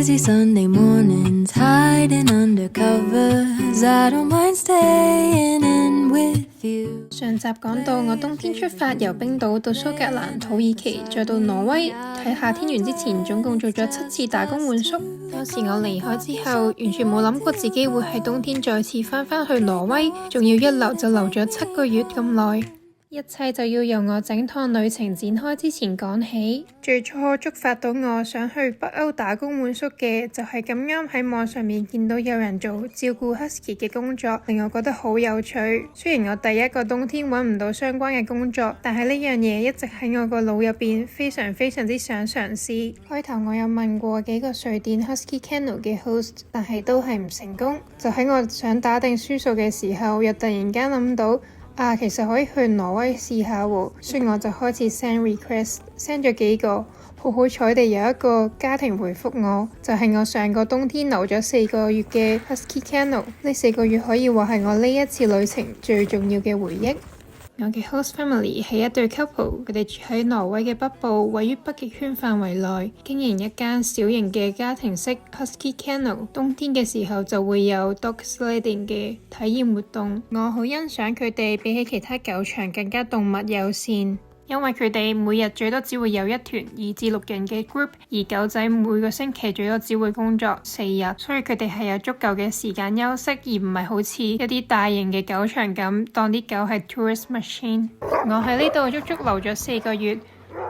Lazy Sunday mornings, hiding under covers. I don't mind staying in with you. 上集講到我冬天出發，由冰島到蘇格蘭、土耳其，再到挪威，喺夏天完之前，總共做咗7次打工換宿。當時我離開之後，完全冇諗過自己會喺冬天再次返去挪威，仲要一留就留咗7個月咁耐。一切就要由我整趟旅程展開之前講起。最初觸發到我想去北歐打工換宿嘅，就係咁啱喺網上面見到有人做照顧 Husky 嘅工作，令我覺得好有趣。雖然我第一個冬天揾唔到相關嘅工作，但係呢樣嘢一直喺我個腦入邊，非常之想嘗試。開頭我有問過幾個瑞典 Husky Kennel 嘅 host， 但係都係唔成功。就喺我想打定輸數嘅時候，又突然間諗到其實可以去挪威試下喎，所以我就開始 send request，send 咗幾個，好彩地有一個家庭回覆我，就係我上個冬天留咗4個月嘅 Husky Kennel。呢4個月可以話係我呢一次旅程最重要嘅回憶。我嘅 host family 係一對 couple， 佢哋住喺挪威嘅北部，位於北極圈範圍內，經營一間小型嘅家庭式 Husky Kennel。冬天嘅時候就會有 dog sledding 嘅體驗活動。我好欣賞佢哋比起其他狗場更加動物友善。因為佢哋每日最多只會有一團2至6人嘅 group， 而狗仔每個星期最多只會工作4日，所以佢哋係有足夠嘅時間休息，而唔係好似一啲大型嘅狗場咁，當啲狗係 tourist machine。我喺呢度足足留咗4個月，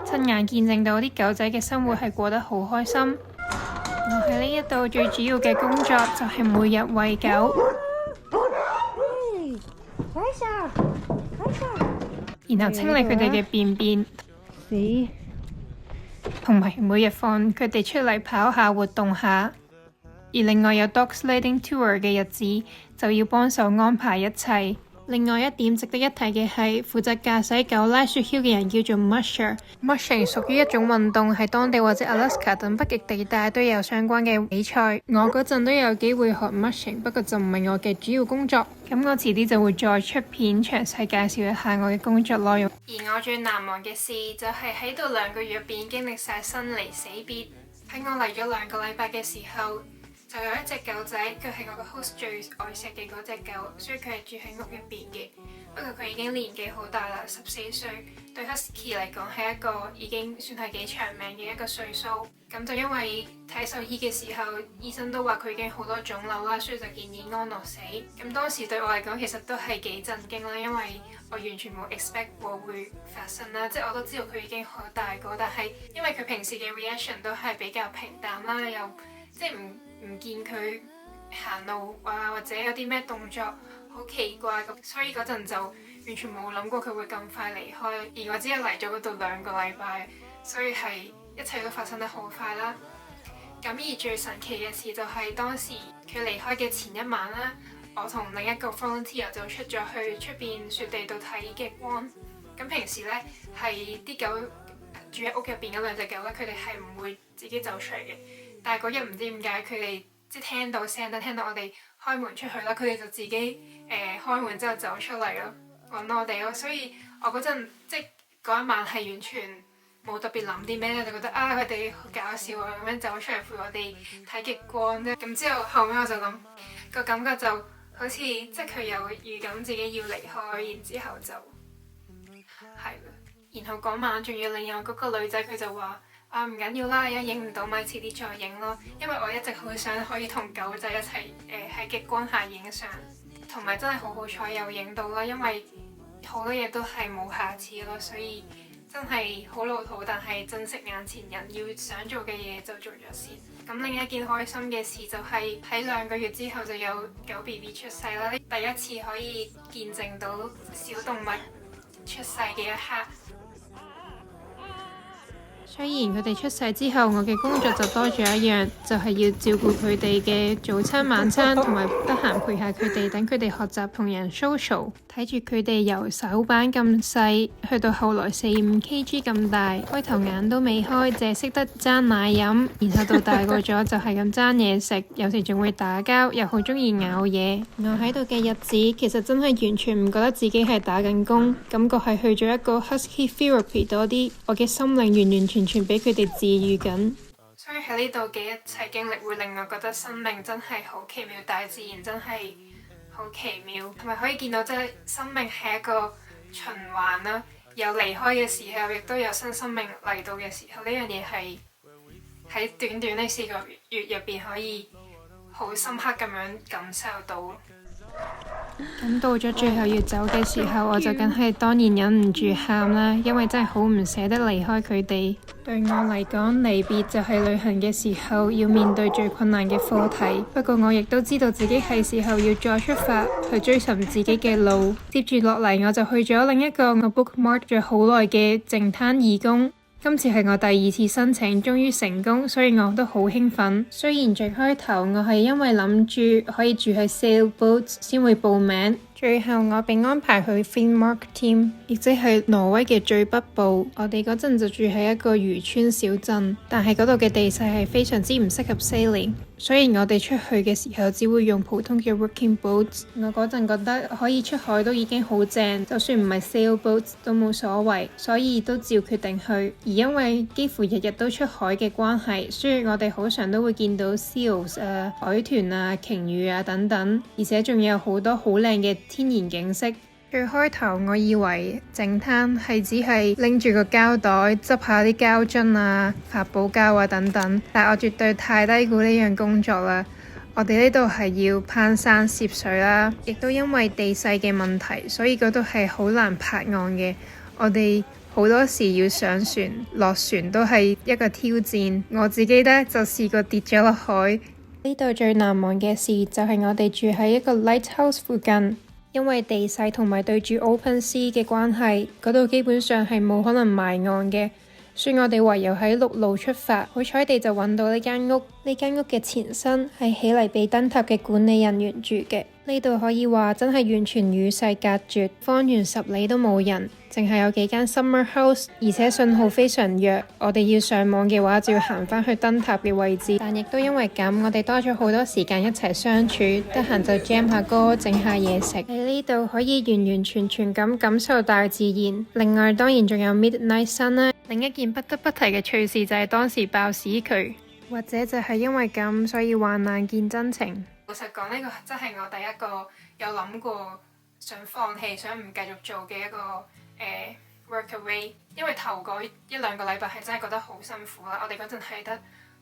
親眼見證到啲狗仔嘅生活係過得好開心。我喺呢一度最主要嘅工作就係每日餵狗。然後清理佢哋嘅便便，同埋每日放佢哋出嚟跑下活動下。而另外有 dog sledding tour 嘅日子，就要幫手安排一切。另外一點值得一提嘅係，負責駕駛狗拉雪橇嘅人叫做 Musher。Mushing 屬於一種運動，喺當地或者 Alaska 等北極地帶都有相關嘅比賽。我嗰陣都有機會學 Mushing， 不過就唔係我嘅主要工作。咁我遲啲就會再出片詳細介紹一下我嘅工作內容。而我最難忘嘅事就係喺度2個月入邊經歷晒生離死別。喺我嚟咗2個禮拜嘅時候，就有一隻狗仔，佢係我個 host 最愛錫嘅嗰隻狗，所以佢係住喺屋入邊嘅。不過佢已經年紀好大啦，14歲，對 Husky 嚟講係一個已經算係幾長命嘅一個歲數。咁就因為睇獸醫嘅時候，醫生都話佢已經好多腫瘤啦，所以就建議安樂死。咁當時對我嚟講其實都係幾震驚啦，因為我完全冇 expect 過會發生啦，即係我都知道佢已經好大個，但係因為佢平時嘅 reaction 都係比較平淡啦，又即係唔見佢行路或者有啲咩動作好奇怪咁，所以嗰陣就完全冇諗過佢會咁快離開，而我只係嚟咗嗰度2個禮拜，所以係一切都發生得好快啦。咁而最神奇嘅事就係當時佢離開嘅前一晚啦，我同另一個 volunteer 就出咗去出邊雪地度睇極光。咁平時呢，係啲狗住喺屋入邊嗰2隻狗咧，佢哋係唔會自己走出嚟嘅。但係嗰日唔知點解佢哋即係聽到聲，聽到我哋開門出去啦，佢哋就自己開門之後走出嚟咯，揾我哋咯。所以我嗰陣即係嗰一晚係完全冇特別諗啲咩，就覺得佢哋好搞笑啊，咁樣走出嚟陪我哋睇極光啫。咁之後後尾我就諗個感覺就好似即係佢有預感自己要離開，然之後就係啦。然後嗰晚仲要另外嗰個女仔佢就話唔緊要啦，而家影唔到咪遲啲再影咯。因為我一直好想可以同狗仔一齊喺極光下影相，同埋真係好彩有影到啦。因為好多嘢都係冇下次咯，所以真係好老土，但係珍惜眼前人，要想做嘅嘢就做咗先。咁另一件開心嘅事就係喺2個月之後就有狗 BB 出世啦，第一次可以見證到小動物出世嘅一刻。雖然佢哋出世之後，我嘅工作就多咗一樣，就係要照顧佢哋嘅早餐、晚餐，同埋得閒陪下佢哋，等佢哋學習同人 social。睇住佢哋由手板咁細，去到後來4-5 kg 咁大，開頭眼都未開，淨係識得爭奶飲，然後到大個咗就係咁爭嘢食，有時仲會打交，又好中意咬嘢。我喺度嘅日子，其實真係完全唔覺得自己係打緊工，感覺係去咗一個 Husky Therapy 多啲，我嘅心靈完完全全俾佢哋治癒緊。所以喺呢度嘅一切經歷會令我覺得生命真係好奇妙，大自然真係好奇妙，同埋可以見到即係生命係一個循環啦，有離開嘅時候，亦都有新生命嚟到嘅時候，呢樣嘢係喺短短呢4個月入邊可以好深刻咁樣感受到。咁到咗最後要走嘅時候，我就梗係當然忍唔住喊啦，因為真係好唔捨得離開佢哋。對我嚟講，離別就係旅行嘅時候要面對最困難嘅課題。不過我亦都知道自己係時候要再出發去追尋自己嘅路。接住落嚟，我就去咗另一個我 bookmark 咗好耐嘅淨灘義工。今次係我第2次申請，終於成功，所以我都好興奮。雖然最開頭我係因為諗住可以住喺 sailboats 先會報名，最後我被安排去 Finnmark team， 亦即係挪威嘅最北部。我哋嗰陣就住喺一個漁村小鎮，但係嗰度嘅地勢係非常之唔適合 sailing。雖然我哋出去嘅時候只會用普通嘅 working boats， 我嗰陣覺得可以出海都已經好正，就算唔係 sailboats 都冇所謂，所以都照決定去。而因為幾乎日日都出海嘅關係，所以我哋好常都會見到 seals 啊、海豚啊、鯨魚啊等等，而且仲有好多好靚嘅天然景色。最開頭我以為淨灘係只係拎住個膠袋執下啲膠樽啊、發泡膠啊等等，但我絕對太低估呢樣工作啦。我哋呢度係要攀山涉水啦，亦都因為地勢嘅問題，所以嗰度係好難泊岸嘅。我哋好多時要上船落船都係一個挑戰，我自己呢，就試過跌咗落海。呢度最難忘嘅事就係我哋住喺一個 lighthouse 附近。因為地勢同埋對住 open sea 嘅關係，嗰度基本上係冇可能埋岸嘅，所以我哋唯有喺陸路出發。好彩地就揾到呢間屋，呢間屋嘅前身係起嚟俾燈塔嘅管理人員住嘅。呢度可以話真係完全與世隔絕，方圓10里都冇人，淨係有幾間 summer house， 而且信號非常弱。我哋要上網嘅話就要行返去燈塔嘅位置，但亦都因為咁，我哋多咗好多時間一齊相處，得閒就 jam 下歌，整下嘢食。喺呢度可以完完全全咁感受大自然。另外當然仲有 midnight sun 啦。另一件不得不提嘅趣事就係當時爆屎渠，或者就係因為咁，所以患難見真情。老實講，呢個真係我第一個有諗過想放棄、想唔繼續做嘅一個workaway， 因為頭嗰1-2個禮拜係真係覺得好辛苦啦。我哋嗰陣係得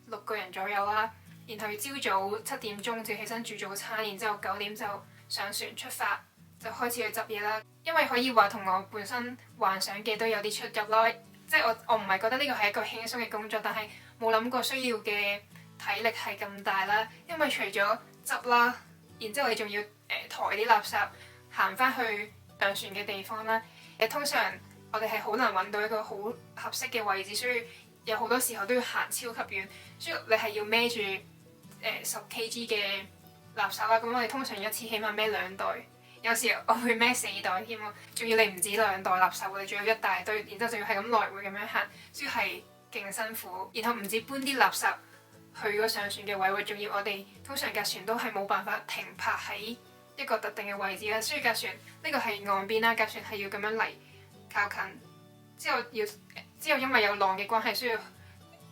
6個人左右啦，然後朝早7點鐘就起身煮早餐，然之後9點就上船出發，就開始去執嘢啦。因為可以話同我本身幻想嘅都有啲出入咯，即係我唔係覺得呢個係一個輕鬆嘅工作，但係冇諗過需要嘅體力係咁大啦。因為除咗執啦，然之後你仲要抬啲垃圾行返去上船嘅地方啦。通常我哋係好難揾到一個好合適嘅位置，所以有好多時候都要行超級遠，所以你係要孭住10 kg 嘅垃圾啦。咁我哋通常一次起碼孭2袋，有時我會孭4袋添喎。仲要你唔止2袋垃圾，你仲要一大堆，然之後仲要係咁來回咁樣行，所以係勁辛苦。然後唔止搬啲垃圾去嗰上船嘅位喎，仲要我哋通常架船都係冇辦法停泊喺一個特定嘅位置啦，所以架船呢個係岸邊啦，架船係要咁樣嚟靠近，之後因為有浪嘅關係，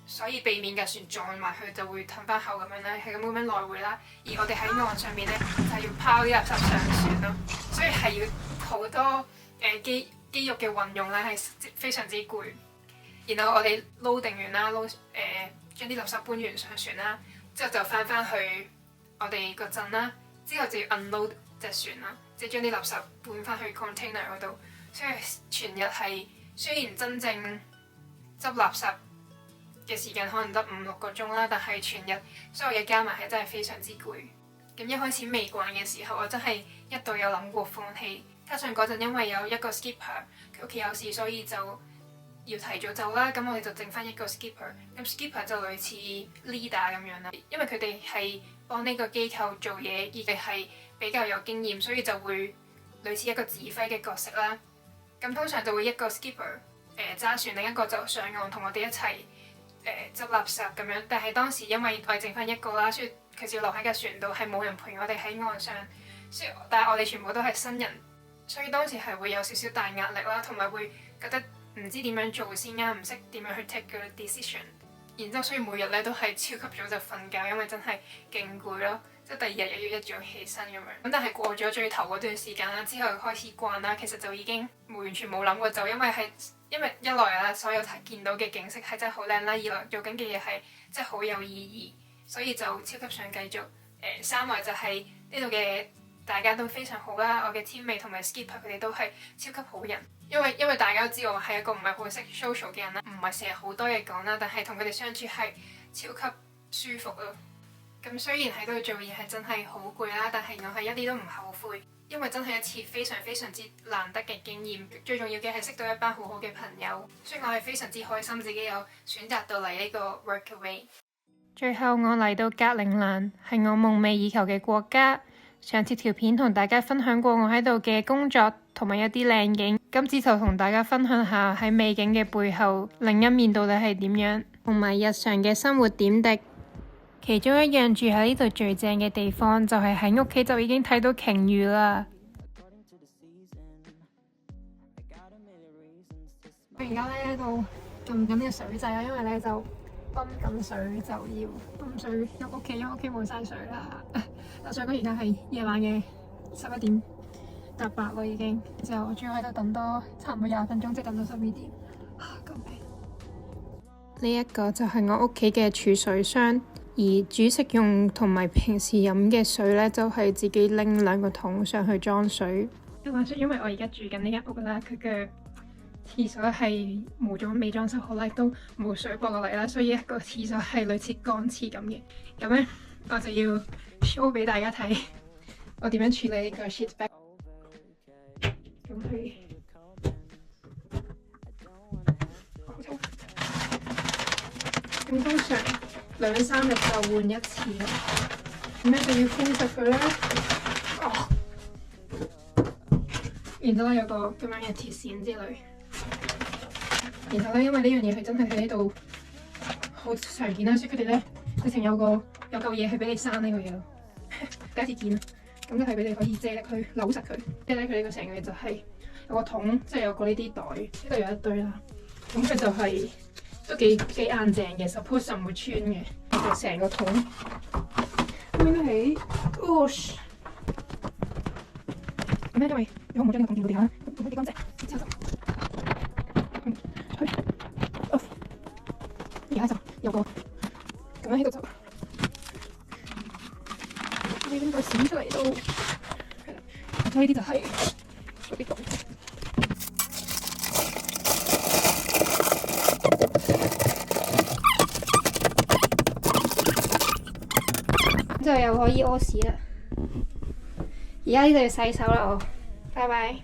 所以避免架船撞埋去就會褪翻後咁樣咧，係咁樣來回啦。而我哋喺岸上面咧就係要拋啲垃圾上船咯，所以係要好多肌肉嘅運用咧，係非常之攰。然後我哋撈定完啦，將啲垃圾搬完上船啦，之後就翻去我哋個鎮啦，之後就要 unload 隻船啦，即係將啲垃圾搬翻去 container 嗰度。所以全日係雖然真正執垃圾嘅時間可能得5-6個鐘啦，但係全日所有嘢加埋係真係非常之攰。咁一開始未慣嘅時候，我真係一度有諗過放棄，加上嗰陣因為有一個 skipper 佢屋企有事，所以就要提早走啦。咁我哋就剩翻一個 skipper， 咁 skipper 就類似 leader 咁樣啦。因為佢哋係幫呢個機構做嘢，而佢係比較有經驗，所以就會類似一個指揮嘅角色啦。咁通常就會一個 skipper 揸船，另一個就上岸同我哋一齊執垃圾咁樣。但係當時因為我哋剩翻一個啦，所以佢就要留喺架船度，係冇人陪我哋喺岸上。但係我哋全部都係新人，所以當時係會有少少大壓力啦，同埋會覺得唔知點樣做先啱，唔識點樣去 take 個 decision。然之後所以每日咧都係超級早就瞓覺，因為真係勁攰咯，即係第二日又要一早起身咁樣。咁但係過咗最頭嗰段時間啦，之後開始慣啦，其實就已經完全冇諗過走，因為一來啦，所有見到嘅景色係真係好靚啦，二來做緊嘅嘢係真係好有意義，所以就超級想繼續。三來就係呢度嘅大家都非常好啦，我嘅 teammate 同埋 skipper 佢哋都係超級好人。因為大家都知道我係一個唔係好識 social 嘅人啦，唔係成日好多嘢講啦，但係同佢哋相處係超級舒服咯。咁雖然喺度做嘢係真係好攰啦，但係我係一啲都唔後悔，因為真係一次非常非常之難得嘅經驗。最重要嘅係識到一班好好嘅朋友，所以我係非常之開心自己有選擇到嚟呢個 Workaway。最後我嚟到格陵蘭，係我夢寐以求嘅國家。上次條片同大家分享過我喺度嘅工作同埋一啲靚景，今次就同大家分享下喺美景嘅背後另一面到底係點樣，同埋日常嘅生活點滴。其中一樣住喺呢度最正嘅地方就係喺屋企就已經睇到鯨魚啦。我而家咧喺度撳緊呢個水掣啊，因為咧就泵緊水就要泵水入屋企，因為屋企冇晒水啦。但想講而家係夜晚嘅11點搭8咯已經，之後我仲要喺度等多差唔多20分鐘，即係等到12點。救命！呢一個就係我屋企嘅儲水箱，而煮食用同埋平時飲嘅水呢，就係自己拎2個桶上去裝水。因為我而家住緊呢間屋啦，佢嘅廁所係未裝修好啦，亦都冇水駁落嚟啦，所以一個廁所係類似乾廁咁嘅。咁呢，我就要 show 俾大家睇我點樣處理呢個 shit bag。咁佢咁通常2-3日就換一次咯。咁咧就要封實佢啦。然之後有個咁樣嘅鐵線之類。然後咧，因為呢樣嘢係真係喺呢度好常見啦，所以佢哋咧直情有嚿嘢係俾你閂呢個嘢咯。第一次見，咁就係俾你可以借力去扭實佢。即係咧，佢呢個成個嘢就係有個桶，即係有個呢啲袋，呢度有一堆啦。咁佢就係都幾硬淨嘅 ，suppose 就唔會穿嘅。就成個桶咁應該係 gosh。咁咧，因為如果冇將呢個桶掉到地下啦，咁啲乾淨，之後就而家就有個咁樣喺度就，你拎個閃出嚟都係啦。咁呢啲就係嗰啲洞。就又可以屙屎啦。而家呢度要洗手啦，我拜拜。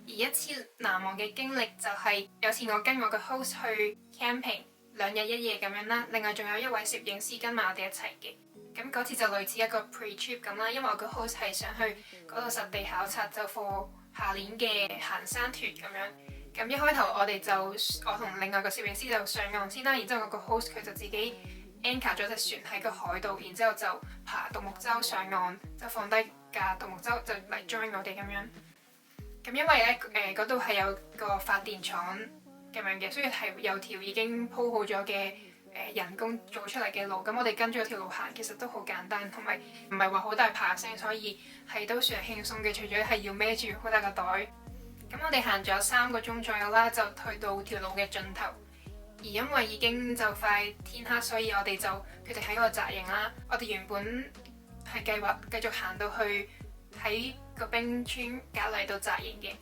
而一次難忘嘅經歷就係有次我跟我個 host 去 camping 2日1夜咁樣啦，另外仲有一位攝影師跟埋我哋一齊嘅。咁嗰次就類似一個 pre-trip 咁啦，因為我個 host 係想去嗰度實地考察，就 for 下年嘅行山團咁樣。咁一開頭我同另外個攝影師就上岸先啦，然之後我個 host 佢就自己 anchor 咗隻船喺個海度，然之後就爬獨木舟上岸，就放低架獨木舟就嚟 join 我哋咁樣。咁因為咧嗰度係有個發電廠咁樣嘅，所以係有條已經鋪好咗嘅人工做出嚟嘅路。咁我哋跟咗條路行，其實都好簡單，同埋唔係話好大爬升，所以係都算輕鬆嘅。除咗係要孭住好大個袋。咁我哋行咗3個鐘左右啦，就去到條路嘅盡頭。而因為已經就快天黑，所以我哋就決定喺嗰度紮營啦。我哋原本係計劃繼續行到去喺個冰川隔離度紮營嘅。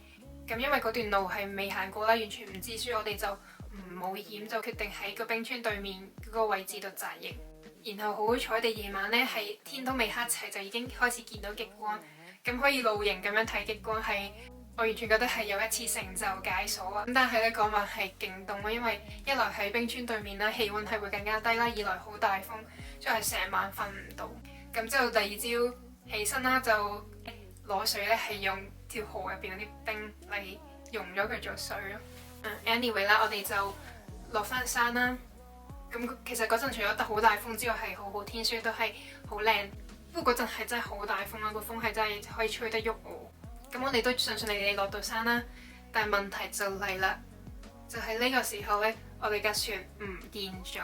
咁因為嗰段路係未行過啦，完全唔知，所以我哋就唔冒險，就決定喺個冰川對面嗰個位置度紮營。然後好彩地夜晚呢係天都未黑齊，就已經開始見到極光。咁可以露營咁樣睇極光，係我完全覺得係有一次成就解鎖啊！咁但係咧嗰晚係勁凍咯，因為一來喺冰川對面啦，氣温係會更加低啦；二來好大風，所以係成晚瞓唔到。咁之後第二朝起身啦，就攞水咧係用條河入邊嗰啲冰嚟溶咗佢做水咯。Anyway 啦，我哋就落翻山啦。咁其實嗰陣除咗得好大風之外，係好好天，所以都係好靚。不過嗰陣係真係好大風啦，個風係真係可以吹得喐我。咁我哋都順順利利落到山啦，但係問題就嚟啦，就係呢個時候呢，我哋架船唔見咗。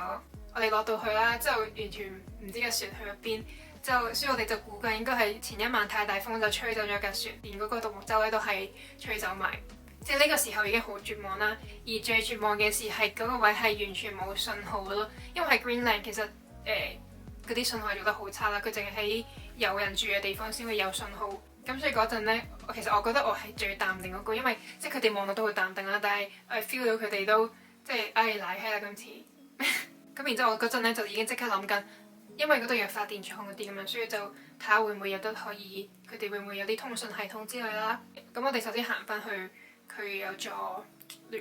我哋落到去啦，之後完全唔知架船去咗邊，之後所以我哋就估計應該係前一晚太大風就吹走咗架船，連嗰個獨木舟咧都係吹走埋。即係呢個時候已經好絕望啦，而最絕望嘅事係嗰個位係完全冇信號咯，因為喺 Greenland 其實嗰啲信號做得好差啦，佢淨係喺有人住嘅地方先會有信號。咁所以嗰陣咧，其實我覺得我係最淡定嗰個，因為即係佢哋望到都好淡定啦，但係我 feel 到佢哋都即係賴閪啦今次。咁然之後我嗰陣咧就已經即刻諗緊，因為嗰度有發電廠嗰啲咁樣，所以就睇下會唔會有得可以，佢哋會唔會有啲通訊系統之類啦。咁我哋首先行翻去佢有座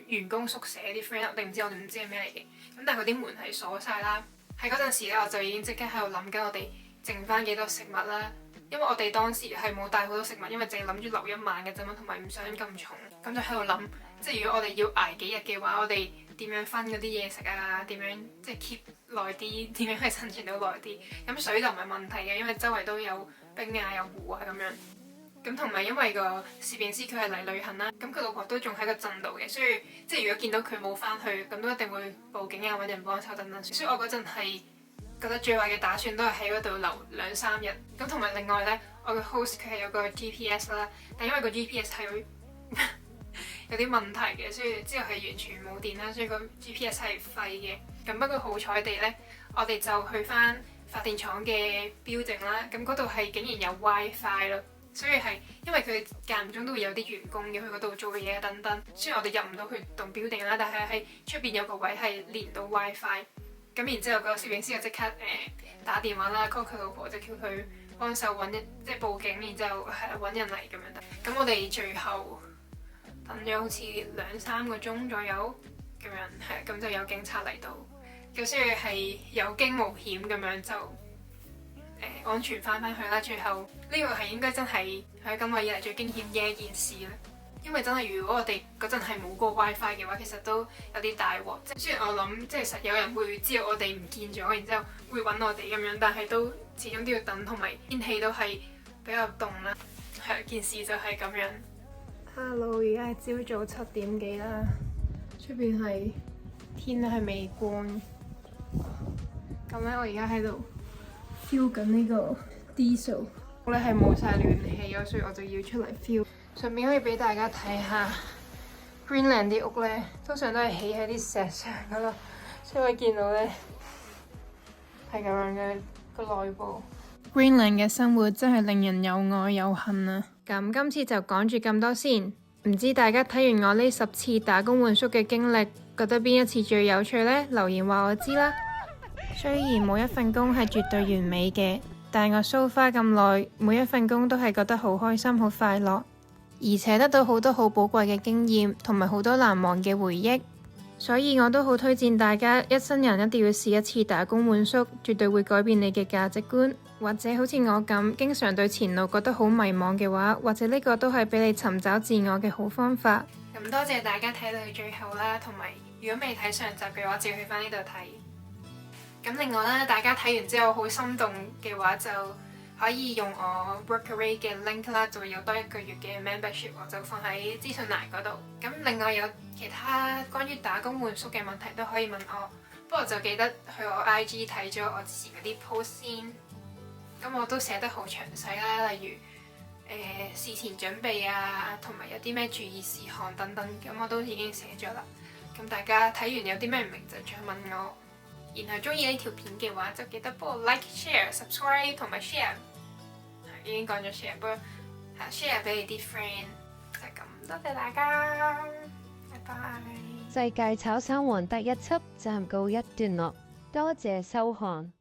員工宿舍啲 friend， 我哋唔知係咩嚟嘅。咁但係佢啲門係鎖晒啦。喺嗰陣時咧，我就已經即刻喺度諗緊我哋剩翻幾多食物啦。因為我哋當時係冇帶好多食物，因為淨係諗住留一晚嘅啫嘛，同埋唔想咁重。咁就喺度諗，即係如果我哋要捱幾日嘅話，我哋點樣分嗰啲嘢食啊？點樣即係 keep 耐啲？點樣可以生存到耐啲？咁水就唔係問題嘅，因為周圍都有冰啊、有湖啊咁樣。咁同埋因為個攝影師佢係嚟旅行啦，咁佢老婆都仲喺個鎮度嘅，所以即係如果見到佢冇翻去，咁都一定會報警啊，揾人幫手等等。所以我嗰陣係覺得最壞嘅打算都係喺嗰度留2-3日。咁同埋另外呢，我嘅 host 佢係有個 GPS 啦，但因為個 GPS 係有啲問題嘅，所以之後係完全冇電啦，所以個 GPS 係廢嘅。咁不過好彩地呢，我哋就去翻發電廠嘅 building 啦，咁嗰度係竟然有 WiFi 咯。所以係因為佢間唔中都會有啲員工嘅去嗰度做嘅嘢等等，雖然我哋入唔到去棟 building 啦，但係喺出邊有個位係連到 WiFi。咁然之後個攝影師就即刻打電話啦 call 佢老婆，就叫佢幫手揾即係報警，然之後係揾人嚟咁樣。咁我哋最後等咗好似2-3個鐘左右咁樣，咁就有警察嚟到，咁所以係有驚無險咁樣就安全翻去啦。最後呢個係應該真係喺咁耐以嚟最驚險嘅一件事啦。因為真係如果我哋嗰陣係冇個 WiFi 嘅話，其實都有啲大鑊。即係雖然我諗即係實有人會知道我哋唔見咗，然之後會揾我哋咁樣，但係都始終都要等，同埋天氣都係比較凍啦。係件事就係咁樣。Hello， 而家係朝早7點幾啦，出邊係天係未光。咁咧，我而家喺度 feel 緊呢個 diesel， 我咧係冇晒暖氣啊，所以我就要出嚟 feel。順便可以俾大家睇下 Greenland 啲屋咧，通常都係起喺啲石上噶啦，所以我見到咧係咁樣嘅個內部。Greenland 嘅生活真係令人又愛又恨啊！咁今次就講住咁多先，唔知大家睇完我呢10次打工換宿嘅經歷，覺得邊一次最有趣呢？留言話我知啦。雖然冇一份工係絕對完美嘅，但我 so far 咁耐，每一份工都係覺得好開心、好快樂。而且得到好多好寶貴嘅經驗，同埋好多難忘嘅回憶，所以我都好推薦大家一生人一定要試一次打工換宿，絕對會改變你嘅價值觀。或者好似我咁，經常對前路覺得好迷茫嘅話，或者呢個都係俾你尋找自我嘅好方法。咁多謝大家睇到最後啦，同埋如果未睇上集嘅話，就要去翻呢度睇。咁另外啦，大家睇完之後好心動嘅話就可以用我 Workaway 嘅 link 啦，就會有多1個月嘅 membership， 我就放喺資訊欄嗰度。咁另外有其他關於打工換宿嘅問題都可以問我，不過就記得去我 IG 睇咗我之前嗰啲 post 先。咁我都寫得好詳細啦，例如事前準備啊，同埋有啲咩注意事項等等，咁我都已經寫咗啦。咁大家睇完有啲咩唔明就再問我。然後中意呢條片嘅話，就記得幫我 like、share、subscribe 同埋 share。已經講咗 share， 不過 share 俾你啲 friend， 就係咁。多謝大家，拜拜。世界炒散王第1輯暫告一段落，多謝收看。